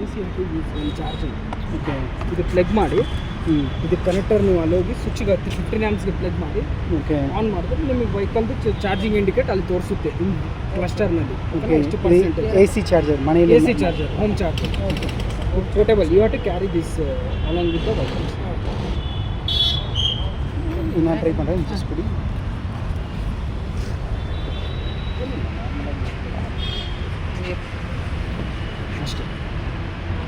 This you to use one charging. Okay. ಇದು plug ಮಾಡಿ, ಇದು ಕನೆಕ್ಟರ್ ನೀವು ಅಲ್ಲಿ ಹೋಗಿ ಸ್ವಿಚ್ಗೆ ಹತ್ತಿ 15 ಆಂಪ್ಸ್ಗೆ ಪ್ಲಗ್ ಮಾಡಿ ಓಕೆ ಆನ್ ಮಾಡಿದ್ರೆ ನಿಮಗೆ ವೆಹಿಕಲ್ದು ಚಾರ್ಜಿಂಗ್ ಇಂಡಿಕೇಟ್ ಅಲ್ಲಿ ತೋರಿಸುತ್ತೆ ನಿಮ್ಮ ಕ್ಲಸ್ಟರ್ನಲ್ಲಿ. ಓಕೆ. ಎಷ್ಟು ಪರ್ಸೆಂಟೇಜ್ ಎ ಸಿ ಚಾರ್ಜರ್ ಮನೆಯಲ್ಲಿ AC charger, home charger. Portable. You have to carry this along with the vehicle. ಇನ್ನೂ ಟ್ರೈ ಮಾಡಿದ್ರೆ ಇಂಚಿಸ್ಬಿಡಿ. ಅಷ್ಟೇ.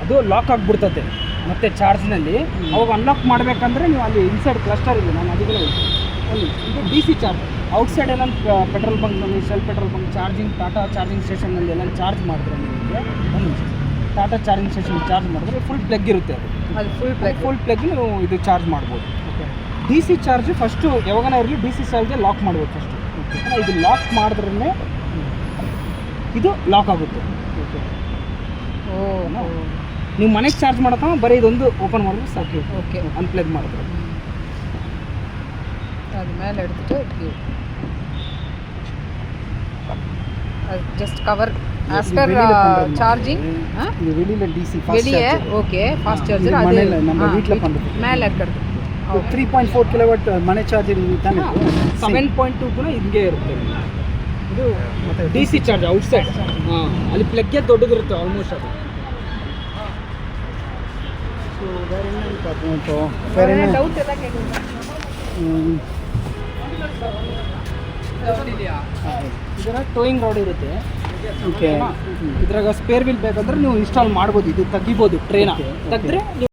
ಅದು ಲಾಕ್ ಆಗಿಬಿಡ್ತದೆ ಮತ್ತು ಚಾರ್ಜ್ನಲ್ಲಿ. ಅವಾಗ ಅನ್ಲಾಕ್ ಮಾಡಬೇಕಂದ್ರೆ ನೀವು ಅಲ್ಲಿ ಇನ್ಸೈಡ್ ಕ್ಲಸ್ಟರ್ ಇದೆ, ನಾನು ಅದಕ್ಕೆ ಒಂದು ಇದು DC ಚಾರ್ಜ್. ಔಟ್ಸೈಡ್ ಎಲ್ಲ ಪೆಟ್ರೋಲ್ ಬಂಕ್ನಲ್ಲಿ, Shell petrol bunk, charging Tata charging ಸ್ಟೇಷನ್ನಲ್ಲಿ ಎಲ್ಲ ಚಾರ್ಜ್ ಮಾಡಿದ್ರೆ ನಿಮಗೆ ಒಂದು ನಿಮಿಷ ಟಾಟಾ ಚಾರ್ಜಿಂಗ್ ಸ್ಟೇಷನ್ ಚಾರ್ಜ್ ಮಾಡಿದ್ರೆ ಫುಲ್ ಪ್ಲಗ್ ಇರುತ್ತೆ. ಅದು ಫುಲ್ ಪ್ಲಗ್ ನೀವು ಇದು ಚಾರ್ಜ್ ಮಾಡ್ಬೋದು. ಓಕೆ. DC ಚಾರ್ಜ್ ಫಸ್ಟು ಯಾವಾಗನ ಇರಲಿ DC ಚಾರ್ಜ್ಗೆ ಲಾಕ್ ಮಾಡ್ಬೋದು ಫಸ್ಟು. ಓಕೆ. ಇದು ಲಾಕ್ ಮಾಡಿದ್ರೇ ಇದು ಲಾಕ್ ಆಗುತ್ತೆ. ಓಕೆ. ನೀವು ಮನೆಗೆ ಚಾರ್ಜ್ ಮಾಡೋ ಬರೀ ಇದೊಂದು ಓಪನ್ ಮಾಡಿದ್ರೆ ಸಾಕು. ಓಕೆ. ಅನ್ಪ್ಲಗ್ ಮಾಡಿದ್ರೆ ಅದು ಮೇಲೆ எடுத்துட்டு அது ஜஸ்ட் கவர் ஆஃப்டர் சார்ஜிங். இது வெளியில DC ஃபாஸ்ட் வெளியே சார்ஜர். ஓகே. ஃபாஸ்ட் சார்ஜர் அது மனையில நம்ம வீட்ல பண்றது. மேலே இருக்கிறது 3.4 ಕಿಲೋವಾಟ್ ಮನೆ ಚಾರ್ಜರ್ ತಾನೆ. 7.2 ಕೂಡ ಹಿಂಗೆ ಇರುತ್ತೆ. ಇದು ಮತ್ತೆ DC ಚಾರ್ಜ್ ಔಟ್ಸೈಡ್. ಅಲ್ಲಿ ಪ್ಲಗ್ಗೆ ದೊಡ್ಡದಿರುತ್ತೆ ಆಲ್ಮೋಸ್ಟ್ ಅದು. ಸೊ ಬೇರೆ ಏನು பார்ப்போம். ಬೇರೆ ಏನು ಡೌಟ್ ಎಲ್ಲ ಕೇಳಿಲ್ಲ. ಇದರ ಟೋಯಿಂಗ್ ರಾಡ್ ಇರುತ್ತೆ. ಓಕೆ. ಇದ್ರಾಗ ಸ್ಪೇರ್ ವೀಲ್ ಬೇಕಂದ್ರೆ ನೀವು ಇನ್ಸ್ಟಾಲ್ ಮಾಡ್ಬೋದು. ಇದು ತೆಗಿಬೋದು ಟ್ರೇನ ಓಕೆ. ತೆಗೆದ್ರೆ